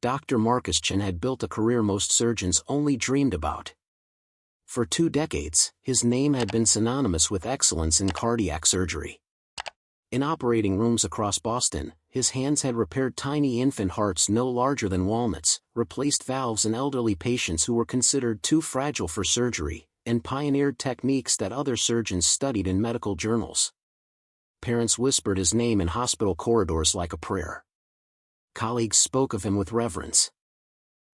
Dr. Marcus Chen had built a career most surgeons only dreamed about. For 2 decades, his name had been synonymous with excellence in cardiac surgery. In operating rooms across Boston, his hands had repaired tiny infant hearts no larger than walnuts, replaced valves in elderly patients who were considered too fragile for surgery, and pioneered techniques that other surgeons studied in medical journals. Parents whispered his name in hospital corridors like a prayer. Colleagues spoke of him with reverence.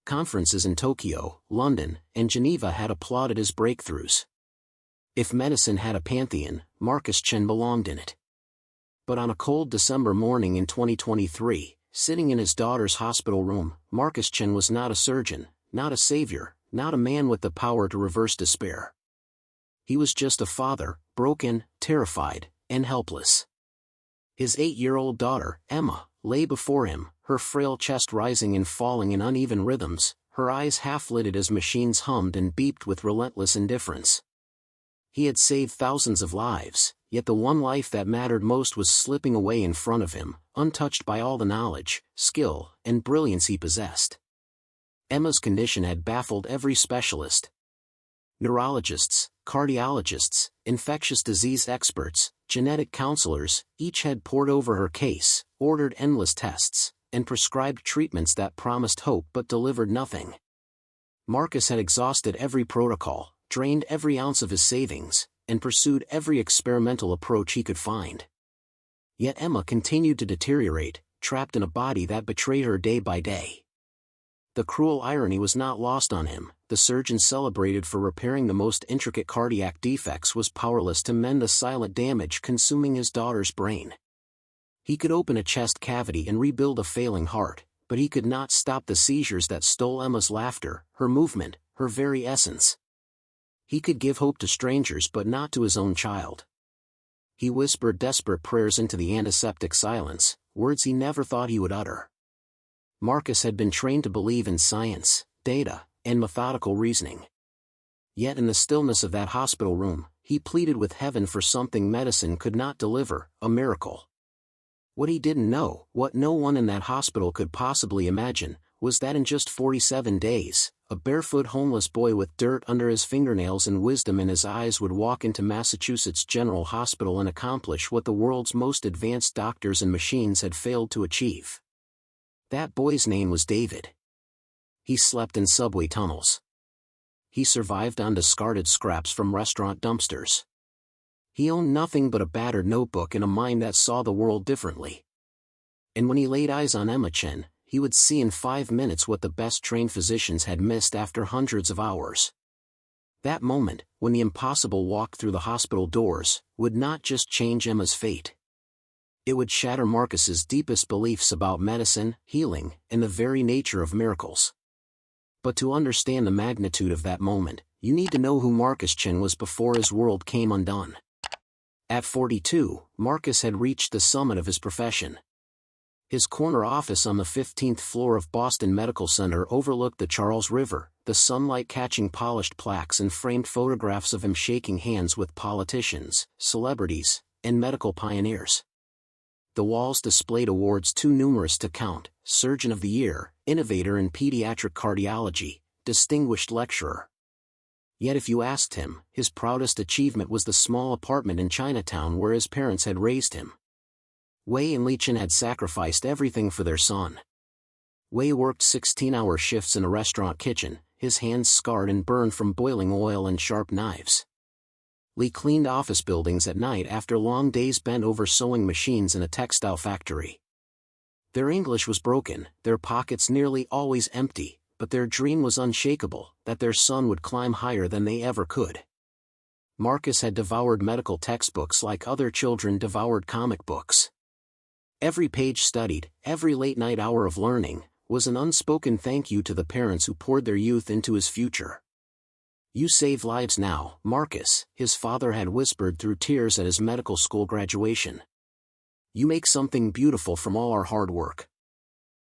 Conferences in Tokyo, London, and Geneva had applauded his breakthroughs. If medicine had a pantheon, Marcus Chen belonged in it. But on a cold December morning in 2023, sitting in his daughter's hospital room, Marcus Chen was not a surgeon, not a savior, not a man with the power to reverse despair. He was just a father, broken, terrified, and helpless. His 8-year-old daughter, Emma, lay before him, her frail chest rising and falling in uneven rhythms, her eyes half-lidded as machines hummed and beeped with relentless indifference. He had saved thousands of lives, yet the one life that mattered most was slipping away in front of him, untouched by all the knowledge, skill, and brilliance he possessed. Emma's condition had baffled every specialist. Neurologists, cardiologists, infectious disease experts, genetic counselors, each had pored over her case, ordered endless tests, and prescribed treatments that promised hope but delivered nothing. Marcus had exhausted every protocol, drained every ounce of his savings, and pursued every experimental approach he could find. Yet Emma continued to deteriorate, trapped in a body that betrayed her day by day. The cruel irony was not lost on him. The surgeon celebrated for repairing the most intricate cardiac defects was powerless to mend the silent damage consuming his daughter's brain. He could open a chest cavity and rebuild a failing heart, but he could not stop the seizures that stole Emma's laughter, her movement, her very essence. He could give hope to strangers but not to his own child. He whispered desperate prayers into the antiseptic silence, words he never thought he would utter. Marcus had been trained to believe in science, data, and methodical reasoning. Yet in the stillness of that hospital room, he pleaded with heaven for something medicine could not deliver, a miracle. What he didn't know, what no one in that hospital could possibly imagine, was that in just 47 days, a barefoot homeless boy with dirt under his fingernails and wisdom in his eyes would walk into Massachusetts General Hospital and accomplish what the world's most advanced doctors and machines had failed to achieve. That boy's name was David. He slept in subway tunnels. He survived on discarded scraps from restaurant dumpsters. He owned nothing but a battered notebook and a mind that saw the world differently. And when he laid eyes on Emma Chen, he would see in 5 minutes what the best-trained physicians had missed after hundreds of hours. That moment, when the impossible walked through the hospital doors, would not just change Emma's fate. It would shatter Marcus's deepest beliefs about medicine, healing, and the very nature of miracles. But to understand the magnitude of that moment, you need to know who Marcus Chen was before his world came undone. At 42, Marcus had reached the summit of his profession. His corner office on the 15th floor of Boston Medical Center overlooked the Charles River, the sunlight catching polished plaques and framed photographs of him shaking hands with politicians, celebrities, and medical pioneers. The walls displayed awards too numerous to count: Surgeon of the Year, Innovator in Pediatric Cardiology, Distinguished Lecturer. Yet if you asked him, his proudest achievement was the small apartment in Chinatown where his parents had raised him. Wei and Li Chen had sacrificed everything for their son. Wei worked 16-hour shifts in a restaurant kitchen, his hands scarred and burned from boiling oil and sharp knives. Li cleaned office buildings at night after long days bent over sewing machines in a textile factory. Their English was broken, their pockets nearly always empty, but their dream was unshakable, that their son would climb higher than they ever could. Marcus had devoured medical textbooks like other children devoured comic books. Every page studied, every late-night hour of learning, was an unspoken thank you to the parents who poured their youth into his future. "You save lives now, Marcus," his father had whispered through tears at his medical school graduation. "You make something beautiful from all our hard work."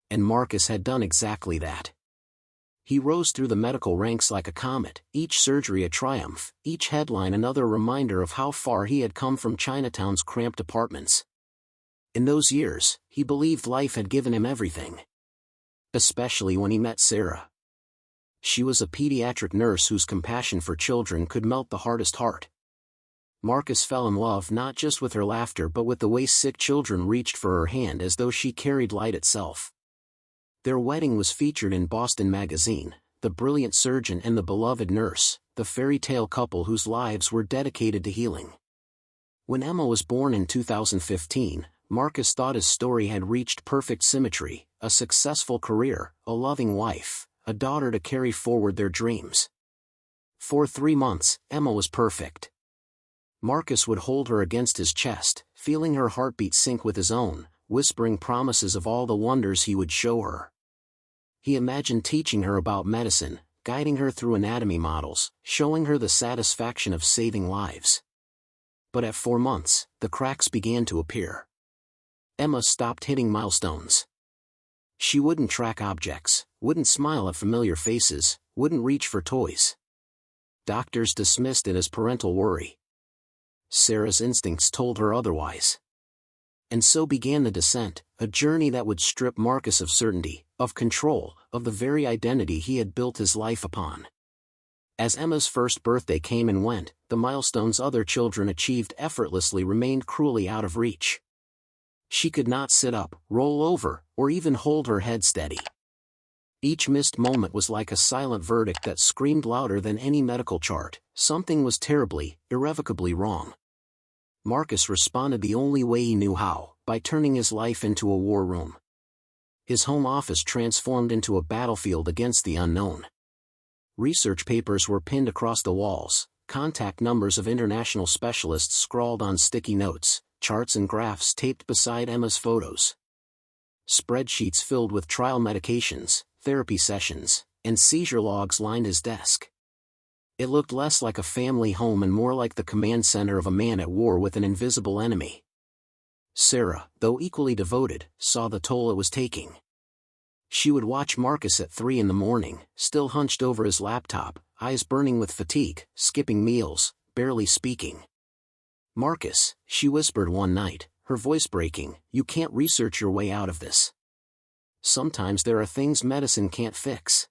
And Marcus had done exactly that. He rose through the medical ranks like a comet, each surgery a triumph, each headline another reminder of how far he had come from Chinatown's cramped apartments. In those years, he believed life had given him everything. especially when he met Sarah. She was a pediatric nurse whose compassion for children could melt the hardest heart. Marcus fell in love not just with her laughter but with the way sick children reached for her hand as though she carried light itself. Their wedding was featured in Boston Magazine, the brilliant surgeon and the beloved nurse, the fairy tale couple whose lives were dedicated to healing. When Emma was born in 2015, Marcus thought his story had reached perfect symmetry: a successful career, a loving wife, a daughter to carry forward their dreams. For 3 months, Emma was perfect. Marcus would hold her against his chest, feeling her heartbeat sync with his own, whispering promises of all the wonders he would show her. He imagined teaching her about medicine, guiding her through anatomy models, showing her the satisfaction of saving lives. But at 4 months, the cracks began to appear. Emma stopped hitting milestones. She wouldn't track objects, wouldn't smile at familiar faces, wouldn't reach for toys. Doctors dismissed it as parental worry. Sarah's instincts told her otherwise. And so began the descent, a journey that would strip Marcus of certainty, of control, of the very identity he had built his life upon. As Emma's first birthday came and went, the milestones other children achieved effortlessly remained cruelly out of reach. She could not sit up, roll over, or even hold her head steady. Each missed moment was like a silent verdict that screamed louder than any medical chart: something was terribly, irrevocably wrong. Marcus responded the only way he knew how, by turning his life into a war room. His home office transformed into a battlefield against the unknown. Research papers were pinned across the walls, contact numbers of international specialists scrawled on sticky notes, charts and graphs taped beside Emma's photos. Spreadsheets filled with trial medications, therapy sessions, and seizure logs lined his desk. It looked less like a family home and more like the command center of a man at war with an invisible enemy. Sarah, though equally devoted, saw the toll it was taking. She would watch Marcus at 3 a.m, still hunched over his laptop, eyes burning with fatigue, skipping meals, barely speaking. "Marcus," she whispered one night, her voice breaking, "you can't research your way out of this. Sometimes there are things medicine can't fix.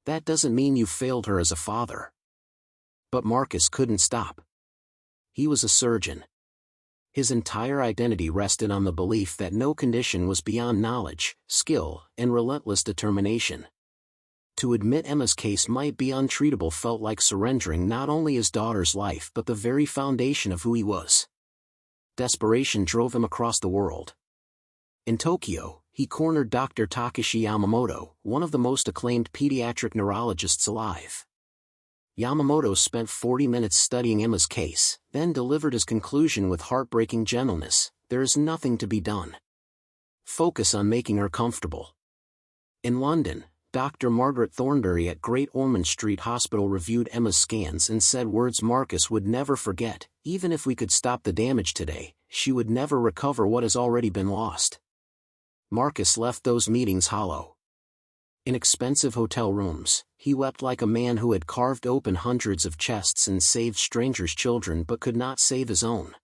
That doesn't mean you failed her as a father." But Marcus couldn't stop. He was a surgeon. His entire identity rested on the belief that no condition was beyond knowledge, skill, and relentless determination. To admit Emma's case might be untreatable felt like surrendering not only his daughter's life but the very foundation of who he was. Desperation drove him across the world. In Tokyo, he cornered Dr. Takeshi Yamamoto, one of the most acclaimed pediatric neurologists alive. Yamamoto spent 40 minutes studying Emma's case, then delivered his conclusion with heartbreaking gentleness: "There is nothing to be done. Focus on making her comfortable." In London, Dr. Margaret Thornbury at Great Ormond Street Hospital reviewed Emma's scans and said words Marcus would never forget: "Even if we could stop the damage today, she would never recover what has already been lost." Marcus left those meetings hollow. In expensive hotel rooms, he wept like a man who had carved open hundreds of chests and saved strangers' children but could not save his own.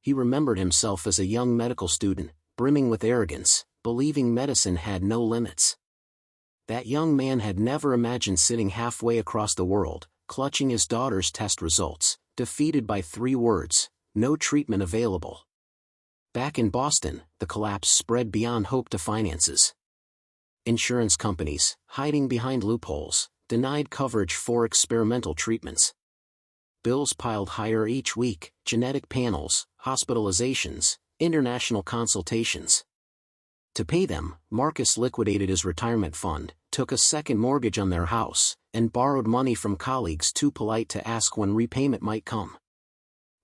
He remembered himself as a young medical student, brimming with arrogance, believing medicine had no limits. That young man had never imagined sitting halfway across the world, clutching his daughter's test results, defeated by 3 words: "No treatment available." Back in Boston, the collapse spread beyond hope to finances. Insurance companies, hiding behind loopholes, denied coverage for experimental treatments. Bills piled higher each week: genetic panels, hospitalizations, international consultations. To pay them, Marcus liquidated his retirement fund, took a second mortgage on their house, and borrowed money from colleagues too polite to ask when repayment might come.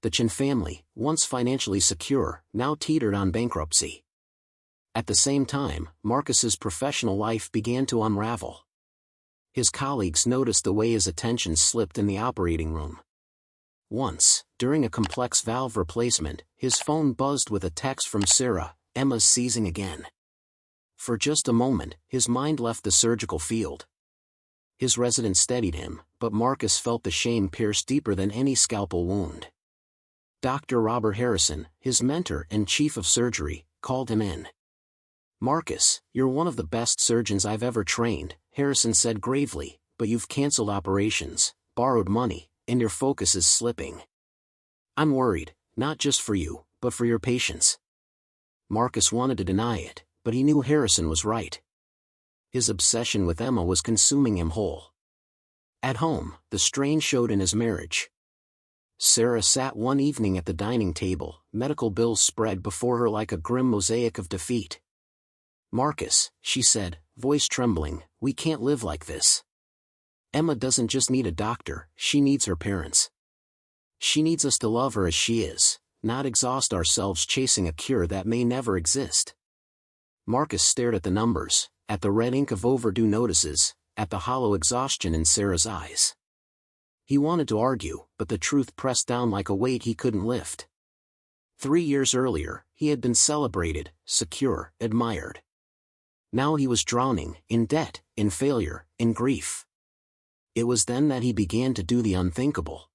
The Chin family, once financially secure, now teetered on bankruptcy. At the same time, Marcus's professional life began to unravel. His colleagues noticed the way his attention slipped in the operating room. Once, during a complex valve replacement, his phone buzzed with a text from Sarah: "Emma's seizing again." For just a moment, his mind left the surgical field. His resident steadied him, but Marcus felt the shame pierce deeper than any scalpel wound. Dr. Robert Harrison, his mentor and chief of surgery, called him in. "Marcus, you're one of the best surgeons I've ever trained," Harrison said gravely, "but you've canceled operations, borrowed money, and your focus is slipping. I'm worried, not just for you, but for your patients." Marcus wanted to deny it, but he knew Harrison was right. His obsession with Emma was consuming him whole. At home, the strain showed in his marriage. Sarah sat one evening at the dining table, medical bills spread before her like a grim mosaic of defeat. "Marcus," she said, voice trembling, "we can't live like this. Emma doesn't just need a doctor, she needs her parents. She needs us to love her as she is, not exhaust ourselves chasing a cure that may never exist." Marcus stared at the numbers, at the red ink of overdue notices, at the hollow exhaustion in Sarah's eyes. He wanted to argue, but the truth pressed down like a weight he couldn't lift. 3 years earlier, he had been celebrated, secure, admired. Now he was drowning, in debt, in failure, in grief. It was then that he began to do the unthinkable.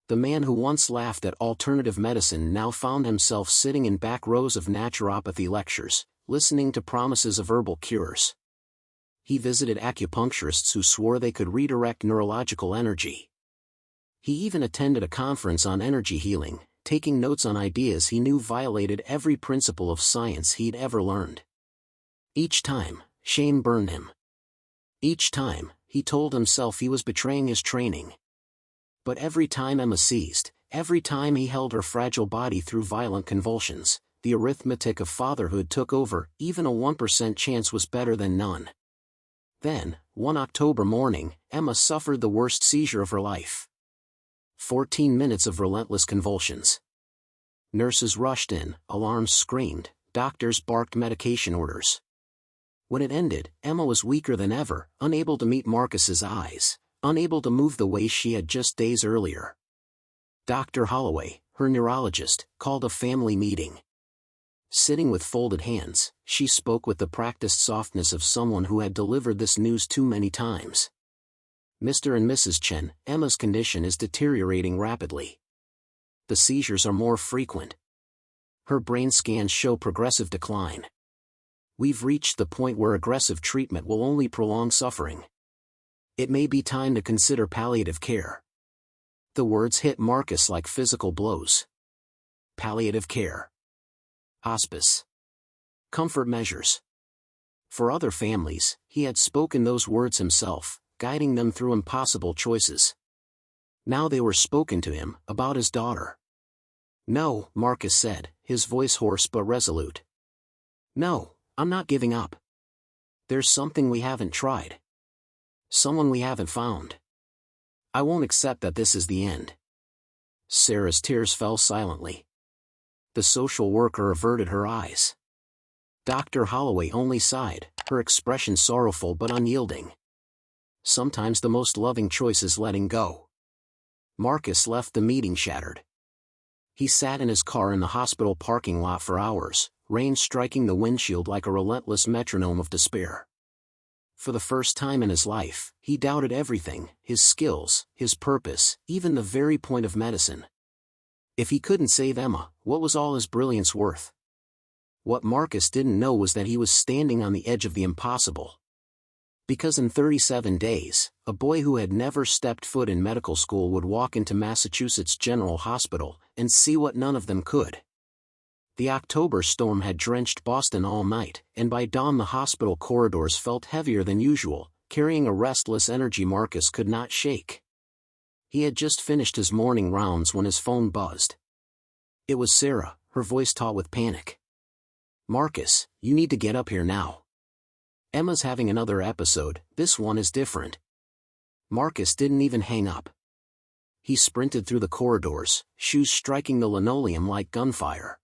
The man who once laughed at alternative medicine now found himself sitting in back rows of naturopathy lectures, listening to promises of herbal cures. He visited acupuncturists who swore they could redirect neurological energy. He even attended a conference on energy healing, taking notes on ideas he knew violated every principle of science he'd ever learned. Each time, shame burned him. Each time, he told himself he was betraying his training. But every time Emma seized, every time he held her fragile body through violent convulsions, the arithmetic of fatherhood took over. Even a 1% chance was better than none. Then, one October morning, Emma suffered the worst seizure of her life. 14 minutes of relentless convulsions. Nurses rushed in, alarms screamed, doctors barked medication orders. When it ended, Emma was weaker than ever, unable to meet Marcus's eyes, unable to move the way she had just days earlier. Dr. Holloway, her neurologist, called a family meeting. Sitting with folded hands, she spoke with the practiced softness of someone who had delivered this news too many times. "Mr. and Mrs. Chen, Emma's condition is deteriorating rapidly. The seizures are more frequent. Her brain scans show progressive decline. We've reached the point where aggressive treatment will only prolong suffering. It may be time to consider palliative care." The words hit Marcus like physical blows. Palliative care. Hospice. Comfort measures. For other families, he had spoken those words himself, guiding them through impossible choices. Now they were spoken to him, about his daughter. "No," Marcus said, his voice hoarse but resolute. "No, I'm not giving up. There's something we haven't tried. Someone we haven't found. I won't accept that this is the end." Sarah's tears fell silently. The social worker averted her eyes. Dr. Holloway only sighed, her expression sorrowful but unyielding. Sometimes the most loving choice is letting go. Marcus left the meeting shattered. He sat in his car in the hospital parking lot for hours, rain striking the windshield like a relentless metronome of despair. For the first time in his life, he doubted everything, his skills, his purpose, even the very point of medicine. If he couldn't save Emma, what was all his brilliance worth? What Marcus didn't know was that he was standing on the edge of the impossible. Because in 37 days, a boy who had never stepped foot in medical school would walk into Massachusetts General Hospital and see what none of them could. The October storm had drenched Boston all night, and by dawn the hospital corridors felt heavier than usual, carrying a restless energy Marcus could not shake. He had just finished his morning rounds when his phone buzzed. It was Sarah, her voice taut with panic. "Marcus, you need to get up here now. Emma's having another episode, this one is different." Marcus didn't even hang up. He sprinted through the corridors, shoes striking the linoleum like gunfire.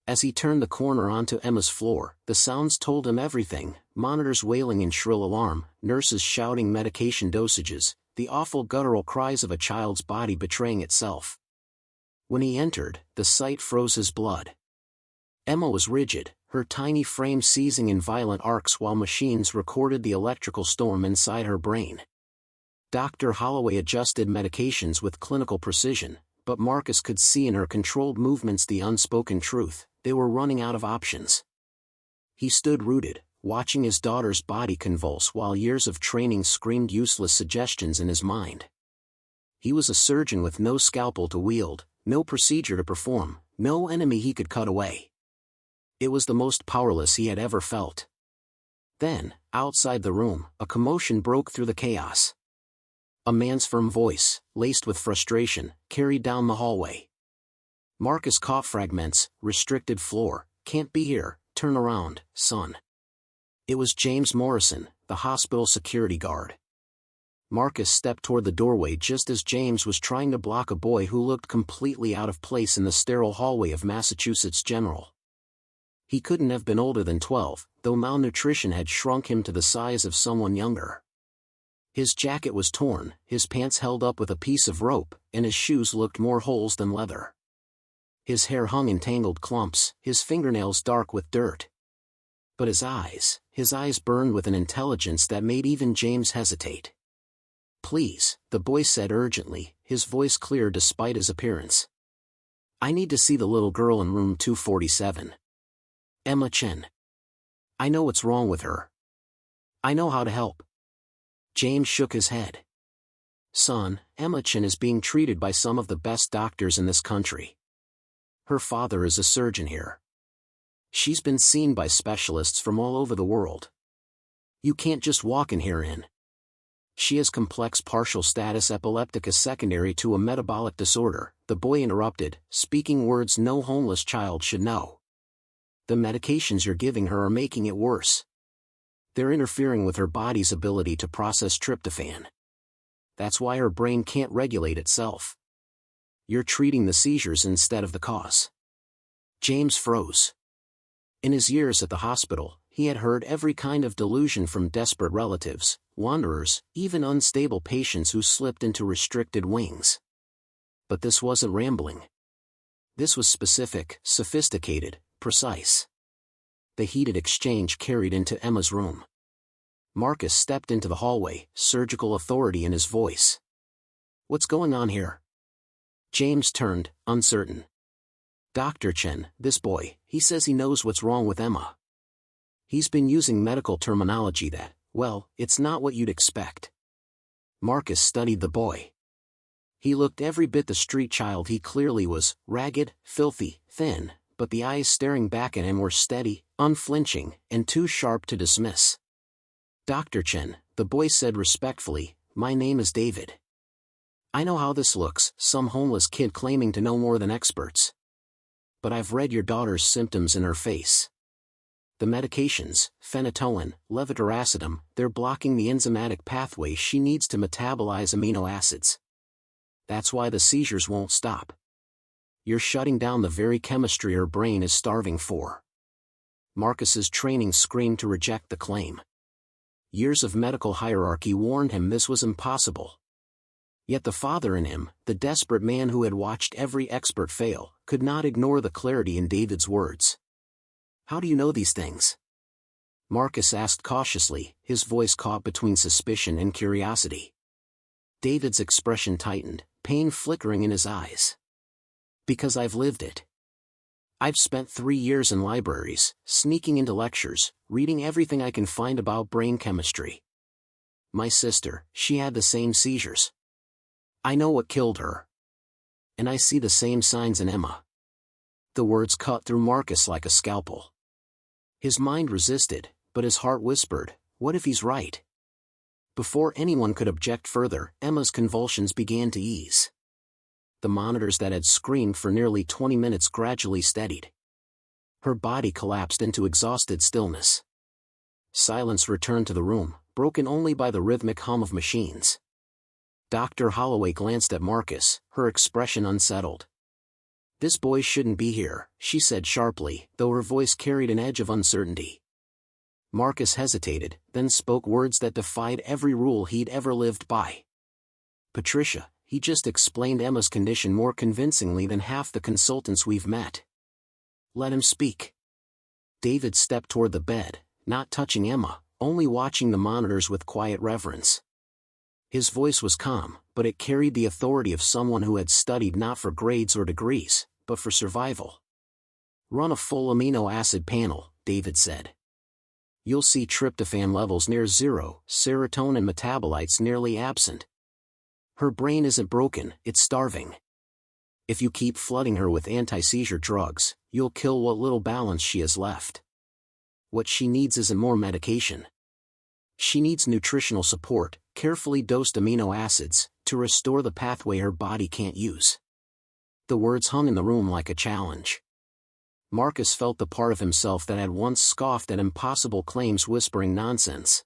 As he turned the corner onto Emma's floor, the sounds told him everything: monitors wailing in shrill alarm, nurses shouting medication dosages, the awful guttural cries of a child's body betraying itself. When he entered, the sight froze his blood. Emma was rigid, her tiny frame seizing in violent arcs while machines recorded the electrical storm inside her brain. Dr. Holloway adjusted medications with clinical precision, but Marcus could see in her controlled movements the unspoken truth: they were running out of options. He stood rooted, watching his daughter's body convulse while years of training screamed useless suggestions in his mind. He was a surgeon with no scalpel to wield, no procedure to perform, no enemy he could cut away. It was the most powerless he had ever felt. Then, outside the room, a commotion broke through the chaos. A man's firm voice, laced with frustration, carried down the hallway. Marcus caught fragments. Restricted floor, can't be here, turn around, son. It was James Morrison, the hospital security guard. Marcus stepped toward the doorway just as James was trying to block a boy who looked completely out of place in the sterile hallway of Massachusetts General. He couldn't have been older than 12, though malnutrition had shrunk him to the size of someone younger. His jacket was torn, his pants held up with a piece of rope, and his shoes looked more holes than leather. His hair hung in tangled clumps, his fingernails dark with dirt. But his eyes burned with an intelligence that made even James hesitate. "Please," the boy said urgently, his voice clear despite his appearance. "I need to see the little girl in room 247. Emma Chen. I know what's wrong with her. I know how to help." James shook his head. "Son, Emma Chen is being treated by some of the best doctors in this country. Her father is a surgeon here. She's been seen by specialists from all over the world. You can't just walk in here in. She has complex partial status epilepticus secondary to a metabolic disorder," the boy interrupted, speaking words no homeless child should know. "The medications you're giving her are making it worse. They're interfering with her body's ability to process tryptophan. That's why her brain can't regulate itself. You're treating the seizures instead of the cause." James froze. In his years at the hospital, he had heard every kind of delusion from desperate relatives, wanderers, even unstable patients who slipped into restricted wings. But this wasn't rambling. This was specific, sophisticated, precise. The heated exchange carried into Emma's room. Marcus stepped into the hallway, surgical authority in his voice. "What's going on here?" James turned, uncertain. "Dr. Chen, this boy, he says he knows what's wrong with Emma. He's been using medical terminology that, well, it's not what you'd expect." Marcus studied the boy. He looked every bit the street child he clearly was, ragged, filthy, thin, but the eyes staring back at him were steady, unflinching, and too sharp to dismiss. "Dr. Chen," the boy said respectfully, "my name is David. I know how this looks, some homeless kid claiming to know more than experts. But I've read your daughter's symptoms in her face. The medications, phenytoin, levetiracetam, they're blocking the enzymatic pathway she needs to metabolize amino acids. That's why the seizures won't stop. You're shutting down the very chemistry her brain is starving for." Marcus's training screamed to reject the claim. Years of medical hierarchy warned him this was impossible. Yet the father in him, the desperate man who had watched every expert fail, could not ignore the clarity in David's words. "How do you know these things?" Marcus asked cautiously, his voice caught between suspicion and curiosity. David's expression tightened, pain flickering in his eyes. "Because I've lived it. I've spent 3 years in libraries, sneaking into lectures, reading everything I can find about brain chemistry. My sister, she had the same seizures. I know what killed her. And I see the same signs in Emma." The words cut through Marcus like a scalpel. His mind resisted, but his heart whispered, what if he's right? Before anyone could object further, Emma's convulsions began to ease. The monitors that had screamed for nearly 20 minutes gradually steadied. Her body collapsed into exhausted stillness. Silence returned to the room, broken only by the rhythmic hum of machines. Dr. Holloway glanced at Marcus, her expression unsettled. "This boy shouldn't be here," she said sharply, though her voice carried an edge of uncertainty. Marcus hesitated, then spoke words that defied every rule he'd ever lived by. "Patricia, he just explained Emma's condition more convincingly than half the consultants we've met. Let him speak." David stepped toward the bed, not touching Emma, only watching the monitors with quiet reverence. His voice was calm, but it carried the authority of someone who had studied not for grades or degrees, but for survival. "Run a full amino acid panel," David said. you'll see tryptophan levels near zero, serotonin metabolites nearly absent. Her brain isn't broken, it's starving. If you keep flooding her with anti-seizure drugs, you'll kill what little balance she has left. What she needs isn't more medication. She needs nutritional support, carefully dosed amino acids, to restore the pathway her body can't use. The words hung in the room like a challenge. Marcus felt the part of himself that had once scoffed at impossible claims whispering nonsense.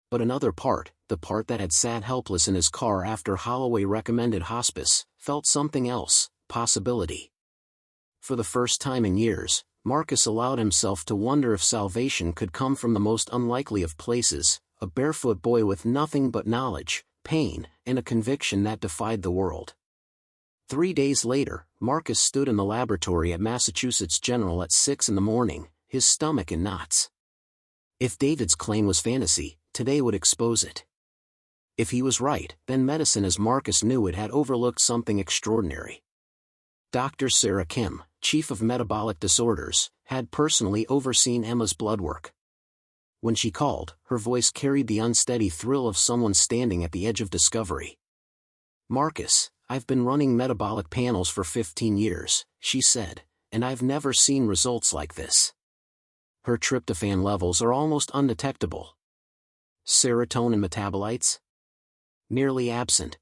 But another part, the part that had sat helpless in his car after Holloway recommended hospice, felt something else, possibility. For the first time in years, Marcus allowed himself to wonder if salvation could come from the most unlikely of places, a barefoot boy with nothing but knowledge, pain, and a conviction that defied the world. 3 days later, Marcus stood in the laboratory at Massachusetts General at 6 a.m, his stomach in knots. If David's claim was fantasy, today would expose it. If he was right, then medicine as Marcus knew it had overlooked something extraordinary. Dr. Sarah Kim, chief of metabolic disorders, had personally overseen Emma's blood work. When she called, her voice carried the unsteady thrill of someone standing at the edge of discovery. "Marcus, I've been running metabolic panels for 15 years, she said, and I've never seen results like this. Her tryptophan levels are almost undetectable. Serotonin metabolites? Nearly absent.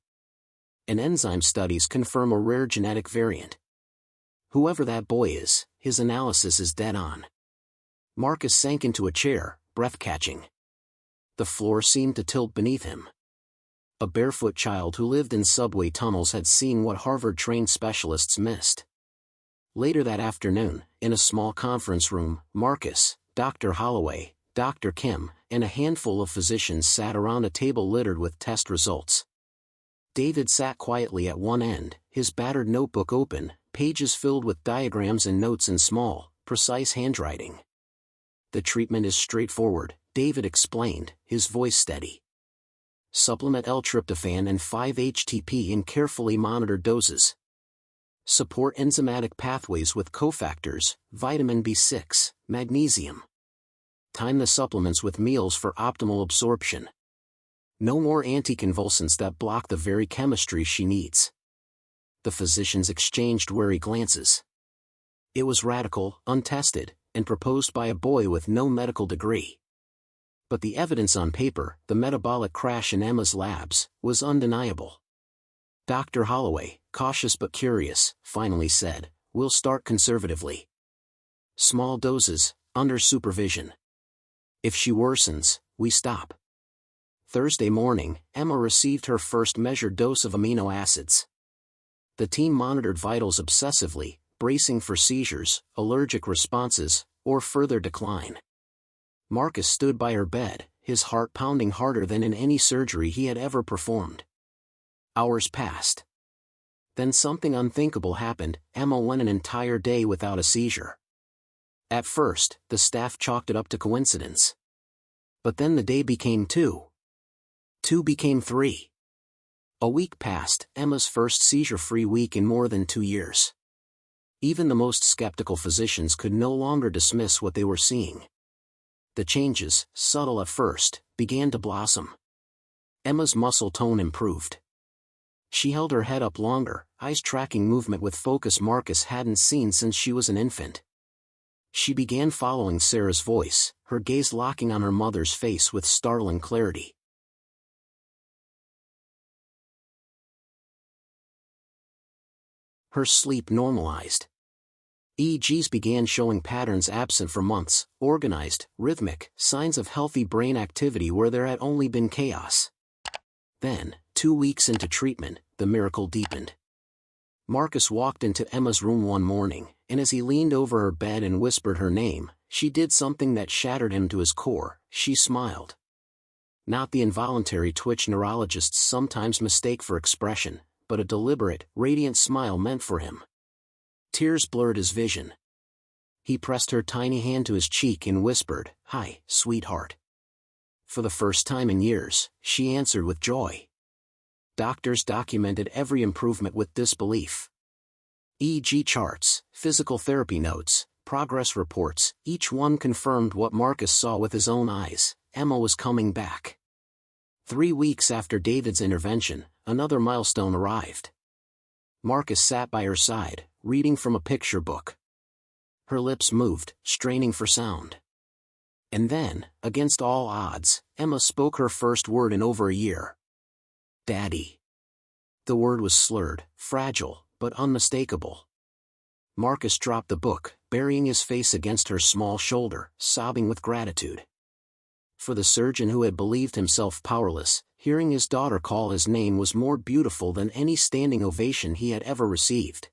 And enzyme studies confirm a rare genetic variant. Whoever that boy is, his analysis is dead on." Marcus sank into a chair, breath-catching. The floor seemed to tilt beneath him. A barefoot child who lived in subway tunnels had seen what Harvard-trained specialists missed. Later that afternoon, in a small conference room, Marcus, Dr. Holloway, Dr. Kim, and a handful of physicians sat around a table littered with test results. David sat quietly at one end, his battered notebook open, pages filled with diagrams and notes in small, precise handwriting. "The treatment is straightforward," David explained, his voice steady. "Supplement L-tryptophan and 5-HTP in carefully monitored doses. Support enzymatic pathways with cofactors, vitamin B6, magnesium. Time the supplements with meals for optimal absorption. No more anticonvulsants that block the very chemistry she needs." The physicians exchanged wary glances. It was radical, untested, and proposed by a boy with no medical degree. But the evidence on paper, the metabolic crash in Emma's labs, was undeniable. Dr. Holloway, cautious but curious, finally said, "We'll start conservatively. Small doses, under supervision. If she worsens, we stop." Thursday morning, Emma received her first measured dose of amino acids. The team monitored vitals obsessively, bracing for seizures, allergic responses, or further decline. Marcus stood by her bed, his heart pounding harder than in any surgery he had ever performed. Hours passed. Then something unthinkable happened. Emma went an entire day without a seizure. At first, the staff chalked it up to coincidence. But then the day became 2. 2 became 3. A week passed, Emma's first seizure-free week in more than 2 years. Even the most skeptical physicians could no longer dismiss what they were seeing. The changes, subtle at first, began to blossom. Emma's muscle tone improved. She held her head up longer, eyes tracking movement with focus Marcus hadn't seen since she was an infant. She began following Sarah's voice, her gaze locking on her mother's face with startling clarity. Her sleep normalized. EEGs began showing patterns absent for months, organized, rhythmic, signs of healthy brain activity where there had only been chaos. Then, 2 weeks into treatment, the miracle deepened. Marcus walked into Emma's room one morning, and as he leaned over her bed and whispered her name, she did something that shattered him to his core. She smiled. Not the involuntary twitch neurologists sometimes mistake for expression, but a deliberate, radiant smile meant for him. Tears blurred his vision. He pressed her tiny hand to his cheek and whispered, "Hi, sweetheart." For the first time in years, she answered with joy. Doctors documented every improvement with disbelief. EEG charts, physical therapy notes, progress reports, each one confirmed what Marcus saw with his own eyes: Emma was coming back. 3 weeks after David's intervention, another milestone arrived. Marcus sat by her side, reading from a picture book. Her lips moved, straining for sound. And then, against all odds, Emma spoke her first word in over a year. Daddy. The word was slurred, fragile, but unmistakable. Marcus dropped the book, burying his face against her small shoulder, sobbing with gratitude. For the surgeon who had believed himself powerless, hearing his daughter call his name was more beautiful than any standing ovation he had ever received.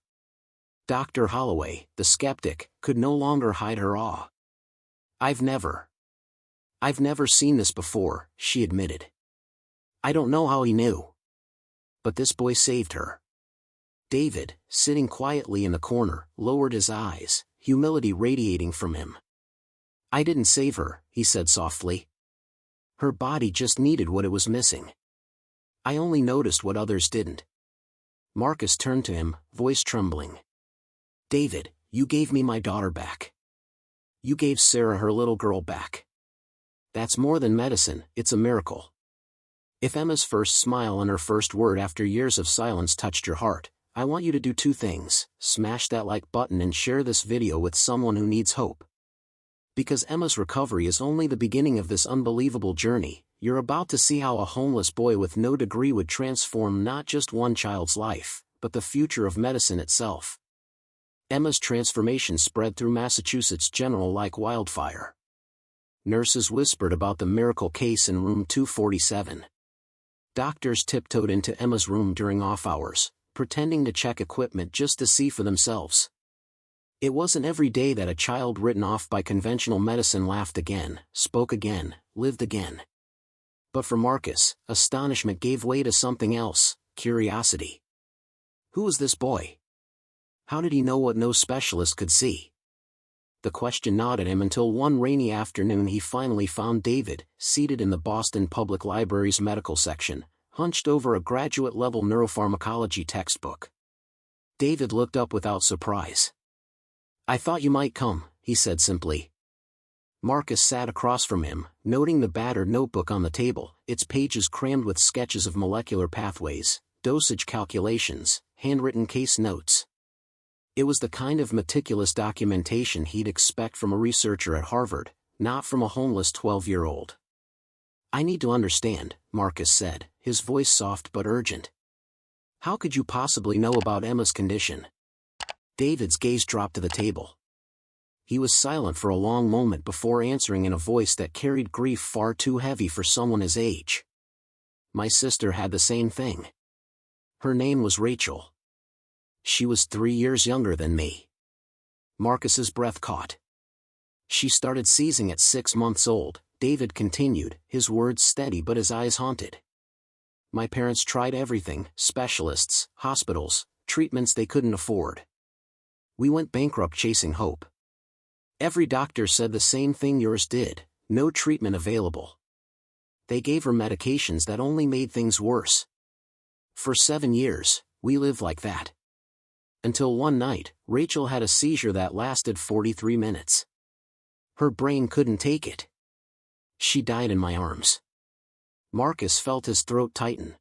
Dr. Holloway, the skeptic, could no longer hide her awe. I've never seen this before," she admitted. "I don't know how he knew. But this boy saved her." David, sitting quietly in the corner, lowered his eyes, humility radiating from him. "I didn't save her," he said softly. "Her body just needed what it was missing. I only noticed what others didn't." Marcus turned to him, voice trembling. "David, you gave me my daughter back. You gave Sarah her little girl back. That's more than medicine, it's a miracle." If Emma's first smile and her first word after years of silence touched your heart, I want you to do 2 things: smash that like button and share this video with someone who needs hope. Because Emma's recovery is only the beginning of this unbelievable journey. You're about to see how a homeless boy with no degree would transform not just one child's life, but the future of medicine itself. Emma's transformation spread through Massachusetts General like wildfire. Nurses whispered about the miracle case in room 247. Doctors tiptoed into Emma's room during off hours, pretending to check equipment just to see for themselves. It wasn't every day that a child written off by conventional medicine laughed again, spoke again, lived again. But for Marcus, astonishment gave way to something else: curiosity. Who was this boy? How did he know what no specialist could see? The question gnawed at him until one rainy afternoon he finally found David, seated in the Boston Public Library's medical section, hunched over a graduate-level neuropharmacology textbook. David looked up without surprise. "I thought you might come," he said simply. Marcus sat across from him, noting the battered notebook on the table, its pages crammed with sketches of molecular pathways, dosage calculations, handwritten case notes. It was the kind of meticulous documentation he'd expect from a researcher at Harvard, not from a homeless 12-year-old. "I need to understand," Marcus said, his voice soft but urgent. "How could you possibly know about Emma's condition?" David's gaze dropped to the table. He was silent for a long moment before answering in a voice that carried grief far too heavy for someone his age. "My sister had the same thing. Her name was Rachel. She was 3 years younger than me." Marcus's breath caught. "She started seizing at 6 months old," David continued, his words steady but his eyes haunted. "My parents tried everything: specialists, hospitals, treatments they couldn't afford. We went bankrupt chasing hope. Every doctor said the same thing yours did: no treatment available. They gave her medications that only made things worse. For 7 years, we lived like that. Until one night, Rachel had a seizure that lasted 43 minutes. Her brain couldn't take it. She died in my arms." Marcus felt his throat tighten.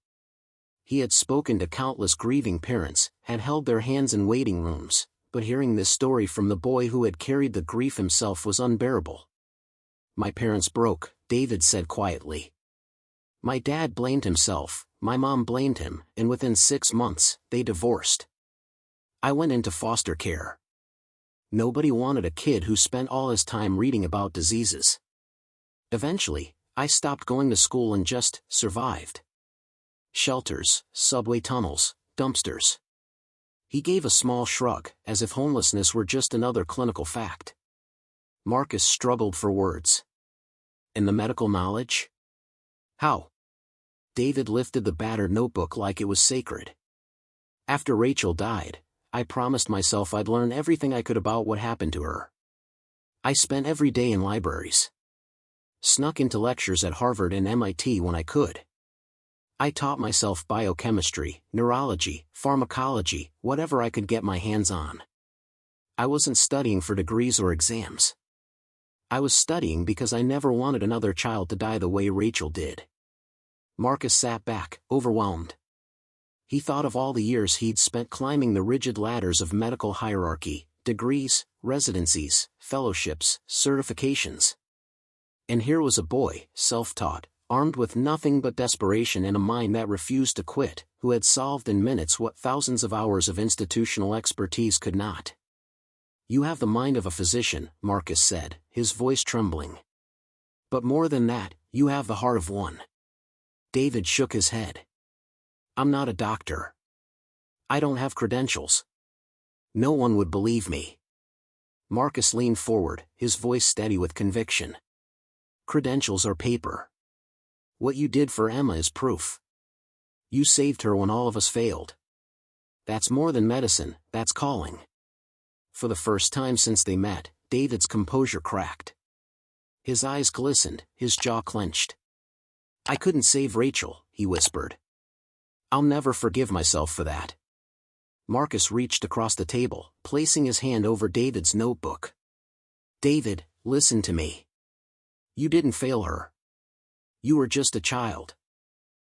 He had spoken to countless grieving parents, had held their hands in waiting rooms, but hearing this story from the boy who had carried the grief himself was unbearable. "My parents broke," David said quietly. "My dad blamed himself, my mom blamed him, and within 6 months, they divorced. I went into foster care. Nobody wanted a kid who spent all his time reading about diseases. Eventually, I stopped going to school and just survived. Shelters, subway tunnels, dumpsters." He gave a small shrug, as if homelessness were just another clinical fact. Marcus struggled for words. "And the medical knowledge? How?" David lifted the battered notebook like it was sacred. "After Rachel died, I promised myself I'd learn everything I could about what happened to her. I spent every day in libraries. Snuck into lectures at Harvard and MIT when I could. I taught myself biochemistry, neurology, pharmacology, whatever I could get my hands on. I wasn't studying for degrees or exams. I was studying because I never wanted another child to die the way Rachel did. Marcus sat back, overwhelmed. He thought of all the years he'd spent climbing the rigid ladders of medical hierarchy, degrees, residencies, fellowships, certifications. And here was a boy, self-taught, armed with nothing but desperation and a mind that refused to quit, who had solved in minutes what thousands of hours of institutional expertise could not. "You have the mind of a physician," Marcus said, his voice trembling. "But more than that, you have the heart of one." David shook his head. "I'm not a doctor. I don't have credentials. No one would believe me." Marcus leaned forward, his voice steady with conviction. "Credentials are paper. What you did for Emma is proof. You saved her when all of us failed. That's more than medicine, that's calling." For the first time since they met, David's composure cracked. His eyes glistened, his jaw clenched. "I couldn't save Rachel," he whispered. "I'll never forgive myself for that." Marcus reached across the table, placing his hand over David's notebook. "David, listen to me. You didn't fail her. You were just a child.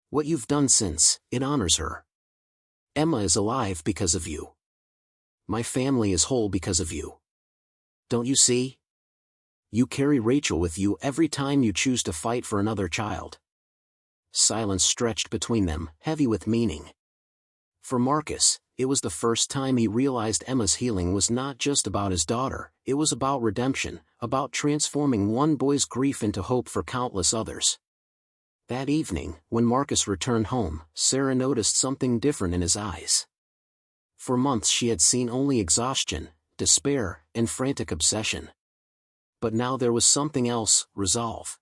What you've done since, it honors her. Emma is alive because of you. My family is whole because of you. Don't you see? You carry Rachel with you every time you choose to fight for another child." Silence stretched between them, heavy with meaning. For Marcus, it was the first time he realized Emma's healing was not just about his daughter, it was about redemption, about transforming one boy's grief into hope for countless others. That evening, when Marcus returned home, Sarah noticed something different in his eyes. For months she had seen only exhaustion, despair, and frantic obsession. But now there was something else, resolve.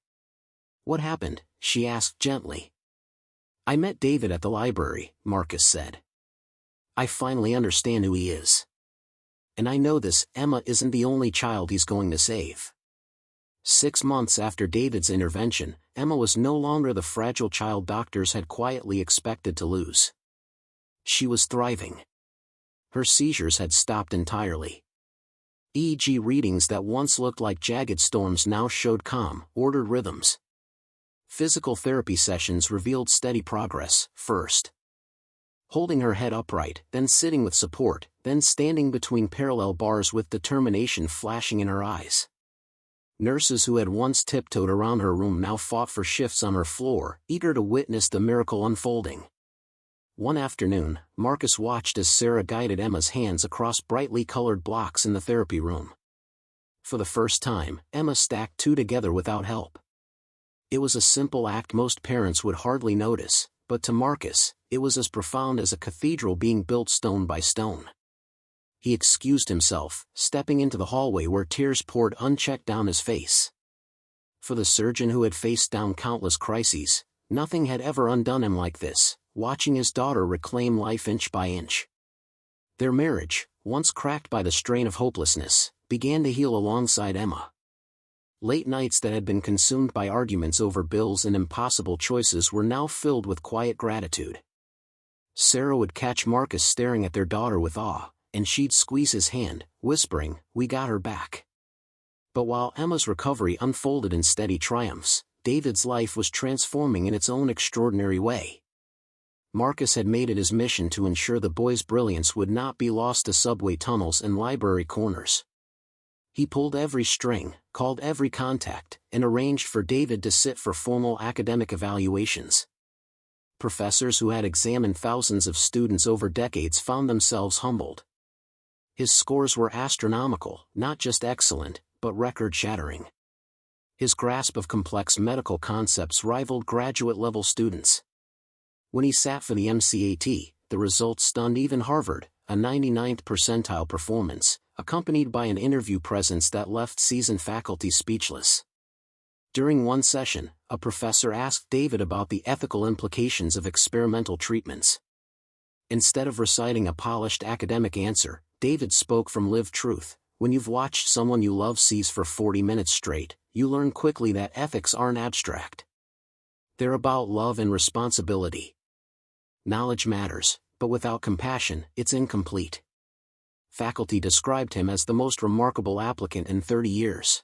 "What happened?" she asked gently. "I met David at the library," Marcus said. "I finally understand who he is. And I know this, Emma isn't the only child he's going to save." 6 months after David's intervention, Emma was no longer the fragile child doctors had quietly expected to lose. She was thriving. Her seizures had stopped entirely. EEG readings that once looked like jagged storms now showed calm, ordered rhythms. Physical therapy sessions revealed steady progress, first holding her head upright, then sitting with support, then standing between parallel bars with determination flashing in her eyes. Nurses who had once tiptoed around her room now fought for shifts on her floor, eager to witness the miracle unfolding. One afternoon, Marcus watched as Sarah guided Emma's hands across brightly colored blocks in the therapy room. For the first time, Emma stacked 2 together without help. It was a simple act most parents would hardly notice, but to Marcus, it was as profound as a cathedral being built stone by stone. He excused himself, stepping into the hallway where tears poured unchecked down his face. For the surgeon who had faced down countless crises, nothing had ever undone him like this, watching his daughter reclaim life inch by inch. Their marriage, once cracked by the strain of hopelessness, began to heal alongside Emma. Late nights that had been consumed by arguments over bills and impossible choices were now filled with quiet gratitude. Sarah would catch Marcus staring at their daughter with awe, and she'd squeeze his hand, whispering, "We got her back." But while Emma's recovery unfolded in steady triumphs, David's life was transforming in its own extraordinary way. Marcus had made it his mission to ensure the boy's brilliance would not be lost to subway tunnels and library corners. He pulled every string, called every contact, and arranged for David to sit for formal academic evaluations. Professors who had examined thousands of students over decades found themselves humbled. His scores were astronomical, not just excellent, but record-shattering. His grasp of complex medical concepts rivaled graduate-level students. When he sat for the MCAT, the results stunned even Harvard, a 99th percentile performance, accompanied by an interview presence that left seasoned faculty speechless. During one session, a professor asked David about the ethical implications of experimental treatments. Instead of reciting a polished academic answer, David spoke from lived truth. When you've watched someone you love seize for 40 minutes straight, you learn quickly that ethics aren't abstract. They're about love and responsibility. Knowledge matters, but without compassion, it's incomplete. faculty described him as the most remarkable applicant in 30 years.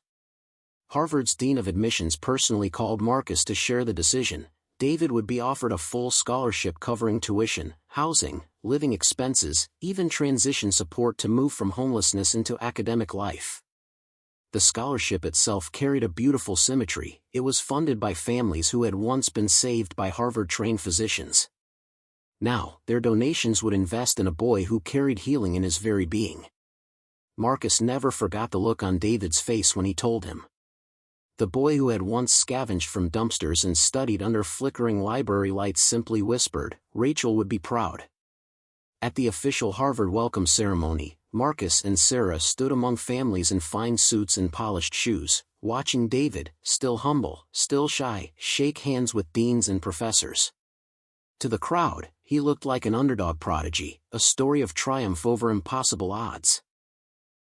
Harvard's dean of admissions personally called Marcus to share the decision. David would be offered a full scholarship covering tuition, housing, living expenses, even transition support to move from homelessness into academic life. The scholarship itself carried a beautiful symmetry. It was funded by families who had once been saved by Harvard-trained physicians. Now, their donations would invest in a boy who carried healing in his very being. Marcus never forgot the look on David's face when he told him. The boy who had once scavenged from dumpsters and studied under flickering library lights simply whispered, "Rachel would be proud." At the official Harvard welcome ceremony, Marcus and Sarah stood among families in fine suits and polished shoes, watching David, still humble, still shy, shake hands with deans and professors. To the crowd, he looked like an underdog prodigy, a story of triumph over impossible odds.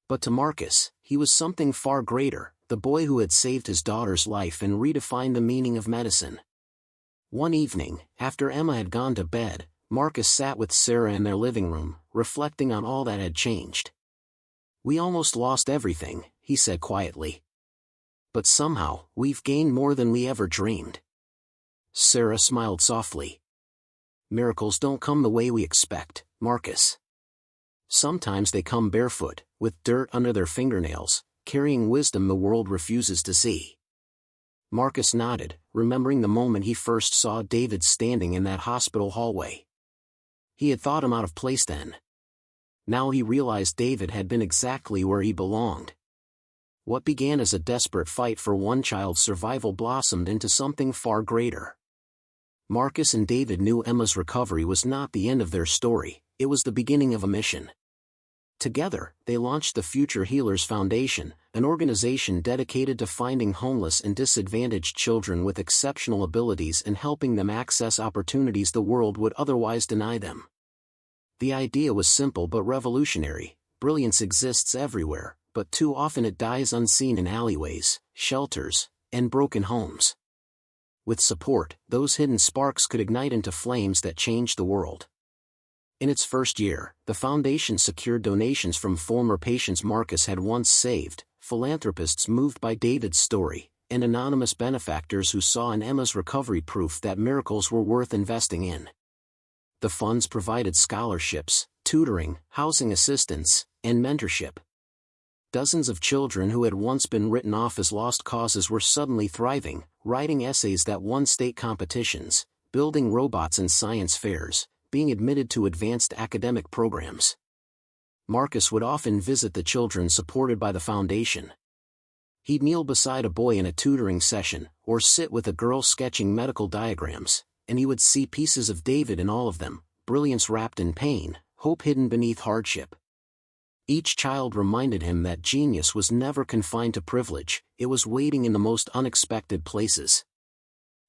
But to Marcus, he was something far greater, the boy who had saved his daughter's life and redefined the meaning of medicine. One evening, after Emma had gone to bed, Marcus sat with Sarah in their living room, reflecting on all that had changed. "We almost lost everything," he said quietly. "But somehow, we've gained more than we ever dreamed." Sarah smiled softly. "Miracles don't come the way we expect, Marcus. Sometimes they come barefoot, with dirt under their fingernails, carrying wisdom the world refuses to see." Marcus nodded, remembering the moment he first saw David standing in that hospital hallway. He had thought him out of place then. Now he realized David had been exactly where he belonged. What began as a desperate fight for one child's survival blossomed into something far greater. Marcus and David knew Emma's recovery was not the end of their story, it was the beginning of a mission. Together, they launched the Future Healers Foundation, an organization dedicated to finding homeless and disadvantaged children with exceptional abilities and helping them access opportunities the world would otherwise deny them. The idea was simple but revolutionary. Brilliance exists everywhere, but too often it dies unseen in alleyways, shelters, and broken homes. With support, those hidden sparks could ignite into flames that change the world. In its first year, the foundation secured donations from former patients Marcus had once saved, philanthropists moved by David's story, and anonymous benefactors who saw in Emma's recovery proof that miracles were worth investing in. The funds provided scholarships, tutoring, housing assistance, and mentorship. Dozens of children who had once been written off as lost causes were suddenly thriving, writing essays that won state competitions, building robots in science fairs, being admitted to advanced academic programs. Marcus would often visit the children supported by the foundation. He'd kneel beside a boy in a tutoring session, or sit with a girl sketching medical diagrams, and he would see pieces of David in all of them, brilliance wrapped in pain, hope hidden beneath hardship. Each child reminded him that genius was never confined to privilege, it was waiting in the most unexpected places.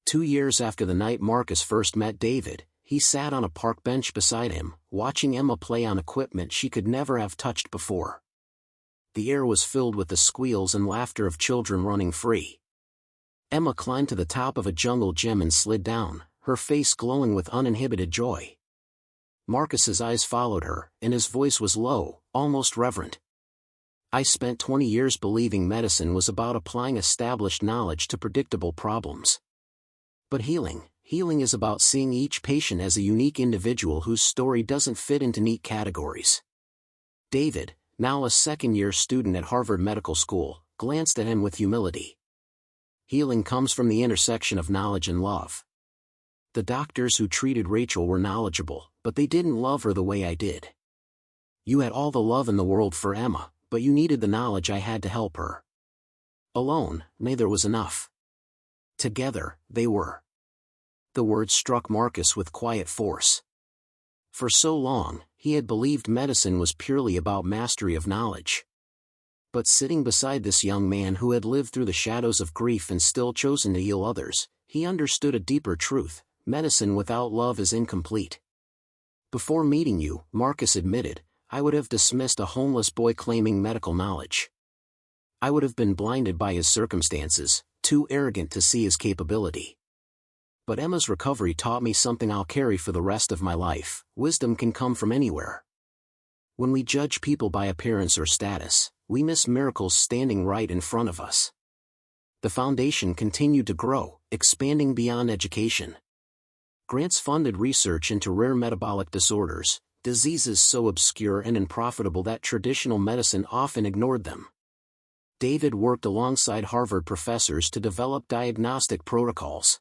2 years after the night Marcus first met David, he sat on a park bench beside him, watching Emma play on equipment she could never have touched before. The air was filled with the squeals and laughter of children running free. Emma climbed to the top of a jungle gym and slid down, her face glowing with uninhibited joy. Marcus's eyes followed her, and his voice was low, almost reverent. "I spent 20 years believing medicine was about applying established knowledge to predictable problems. But healing is about seeing each patient as a unique individual whose story doesn't fit into neat categories." David, now a second-year student at Harvard Medical School, glanced at him with humility. "Healing comes from the intersection of knowledge and love. The doctors who treated Rachel were knowledgeable, but they didn't love her the way I did. You had all the love in the world for Emma, but you needed the knowledge I had to help her. Alone, neither was enough. Together, they were." The words struck Marcus with quiet force. For so long, he had believed medicine was purely about mastery of knowledge. But sitting beside this young man who had lived through the shadows of grief and still chosen to heal others, he understood a deeper truth: medicine without love is incomplete. "Before meeting you," Marcus admitted, "I would have dismissed a homeless boy claiming medical knowledge. I would have been blinded by his circumstances, too arrogant to see his capability. But Emma's recovery taught me something I'll carry for the rest of my life: wisdom can come from anywhere." When we judge people by appearance or status, we miss miracles standing right in front of us. The foundation continued to grow, expanding beyond education. Grants funded research into rare metabolic disorders, diseases so obscure and unprofitable that traditional medicine often ignored them. David worked alongside Harvard professors to develop diagnostic protocols.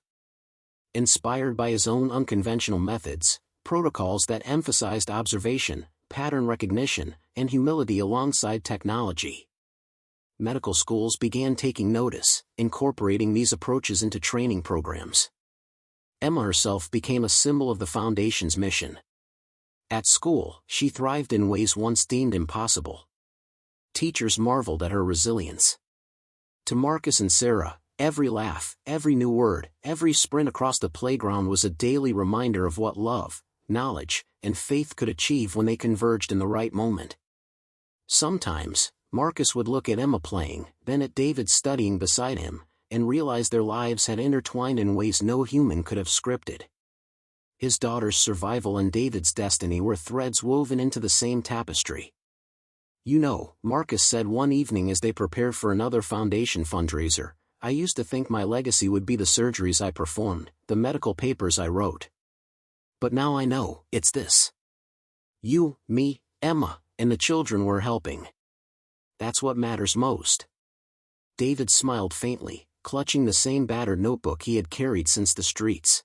Inspired by his own unconventional methods, protocols that emphasized observation, pattern recognition, and humility alongside technology. Medical schools began taking notice, incorporating these approaches into training programs. Emma herself became a symbol of the Foundation's mission. At school, she thrived in ways once deemed impossible. Teachers marveled at her resilience. To Marcus and Sarah, every laugh, every new word, every sprint across the playground was a daily reminder of what love, knowledge, and faith could achieve when they converged in the right moment. Sometimes, Marcus would look at Emma playing, then at David studying beside him, and realize their lives had intertwined in ways no human could have scripted. His daughter's survival and David's destiny were threads woven into the same tapestry. "You know," Marcus said one evening as they prepared for another foundation fundraiser, "I used to think my legacy would be the surgeries I performed, the medical papers I wrote. But now I know, it's this. You, me, Emma, and the children we're helping. That's what matters most." David smiled faintly, clutching the same battered notebook he had carried since the streets.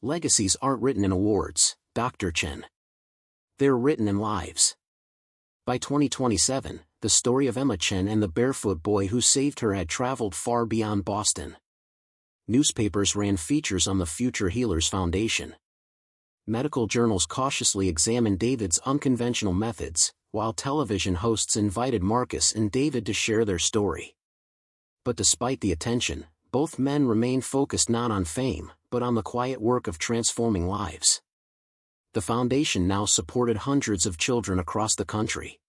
"Legacies aren't written in awards, Dr. Chen. They're written in lives." By 2027, the story of Emma Chen and the barefoot boy who saved her had traveled far beyond Boston. Newspapers ran features on the Future Healers Foundation. Medical journals cautiously examined David's unconventional methods, while television hosts invited Marcus and David to share their story. But despite the attention, both men remained focused not on fame, but on the quiet work of transforming lives. The foundation now supported hundreds of children across the country.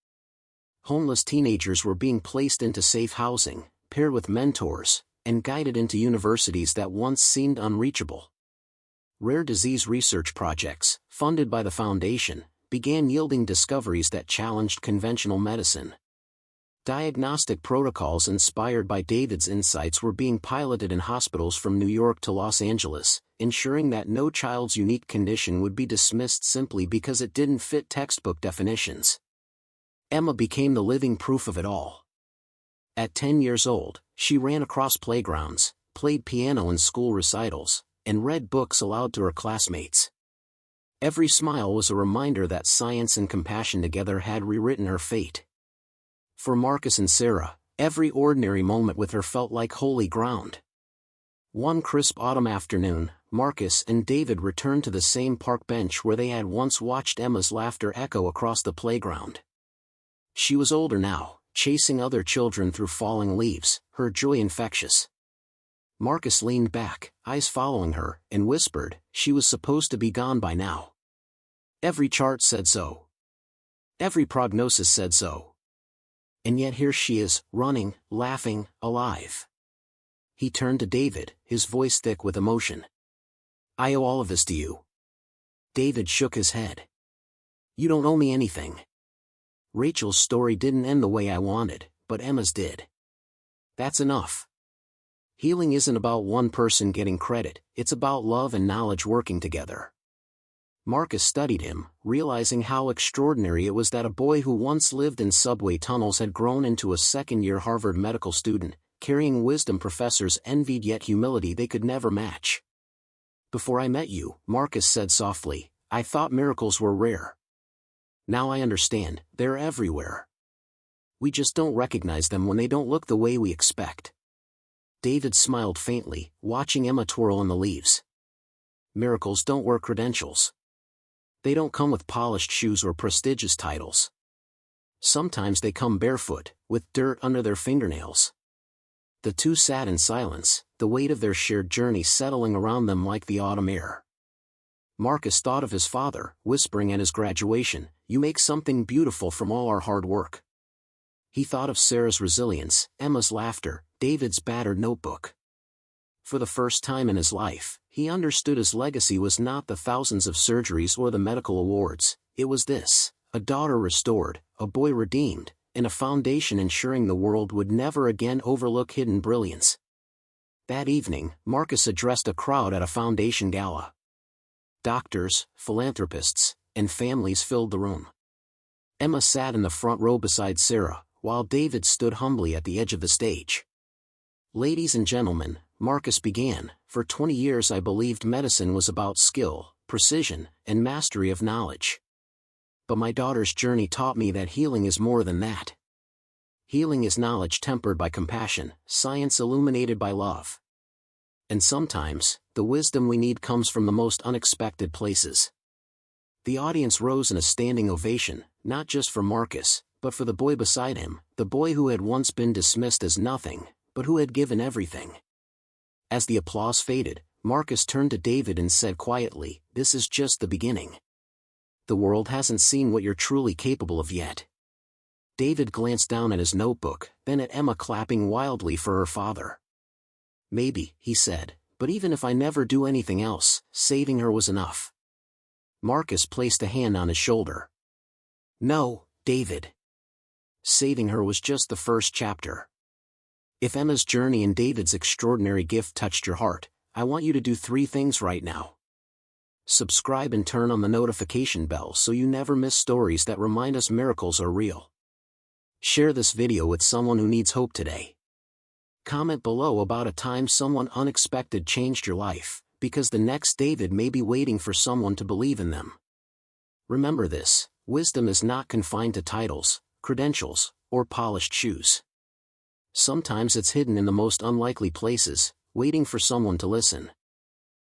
Homeless teenagers were being placed into safe housing, paired with mentors, and guided into universities that once seemed unreachable. Rare disease research projects, funded by the foundation, began yielding discoveries that challenged conventional medicine. Diagnostic protocols inspired by David's insights were being piloted in hospitals from New York to Los Angeles, ensuring that no child's unique condition would be dismissed simply because it didn't fit textbook definitions. Emma became the living proof of it all. At 10 years old, she ran across playgrounds, played piano in school recitals, and read books aloud to her classmates. Every smile was a reminder that science and compassion together had rewritten her fate. For Marcus and Sarah, every ordinary moment with her felt like holy ground. One crisp autumn afternoon, Marcus and David returned to the same park bench where they had once watched Emma's laughter echo across the playground. She was older now, chasing other children through falling leaves, her joy infectious. Marcus leaned back, eyes following her, and whispered, "She was supposed to be gone by now. Every chart said so. Every prognosis said so. And yet here she is, running, laughing, alive." He turned to David, his voice thick with emotion. "I owe all of this to you." David shook his head. "You don't owe me anything. Rachel's story didn't end the way I wanted, but Emma's did. That's enough. Healing isn't about one person getting credit, it's about love and knowledge working together." Marcus studied him, realizing how extraordinary it was that a boy who once lived in subway tunnels had grown into a second-year Harvard medical student, carrying wisdom professors envied yet humility they could never match. "Before I met you," Marcus said softly, "I thought miracles were rare. Now I understand, they're everywhere. We just don't recognize them when they don't look the way we expect." David smiled faintly, watching Emma twirl in the leaves. "Miracles don't wear credentials. They don't come with polished shoes or prestigious titles. Sometimes they come barefoot, with dirt under their fingernails." The two sat in silence, the weight of their shared journey settling around them like the autumn air. Marcus thought of his father, whispering at his graduation, "You make something beautiful from all our hard work." He thought of Sarah's resilience, Emma's laughter, David's battered notebook. For the first time in his life, he understood his legacy was not the thousands of surgeries or the medical awards, it was this, a daughter restored, a boy redeemed, and a foundation ensuring the world would never again overlook hidden brilliance. That evening, Marcus addressed a crowd at a foundation gala. Doctors, philanthropists, and families filled the room. Emma sat in the front row beside Sarah, while David stood humbly at the edge of the stage. "Ladies and gentlemen," Marcus began, "for 20 years I believed medicine was about skill, precision, and mastery of knowledge. But my daughter's journey taught me that healing is more than that. Healing is knowledge tempered by compassion, science illuminated by love. And sometimes, the wisdom we need comes from the most unexpected places." The audience rose in a standing ovation, not just for Marcus, but for the boy beside him, the boy who had once been dismissed as nothing, but who had given everything. As the applause faded, Marcus turned to David and said quietly, "This is just the beginning. The world hasn't seen what you're truly capable of yet." David glanced down at his notebook, then at Emma clapping wildly for her father. "Maybe," he said, "but even if I never do anything else, saving her was enough." Marcus placed a hand on his shoulder. "No, David. Saving her was just the first chapter. If Emma's journey and David's extraordinary gift touched your heart, I want you to do 3 things right now. Subscribe and turn on the notification bell so you never miss stories that remind us miracles are real. Share this video with someone who needs hope today. Comment below about a time someone unexpected changed your life, because the next David may be waiting for someone to believe in them. Remember this: wisdom is not confined to titles, credentials, or polished shoes. Sometimes it's hidden in the most unlikely places, waiting for someone to listen.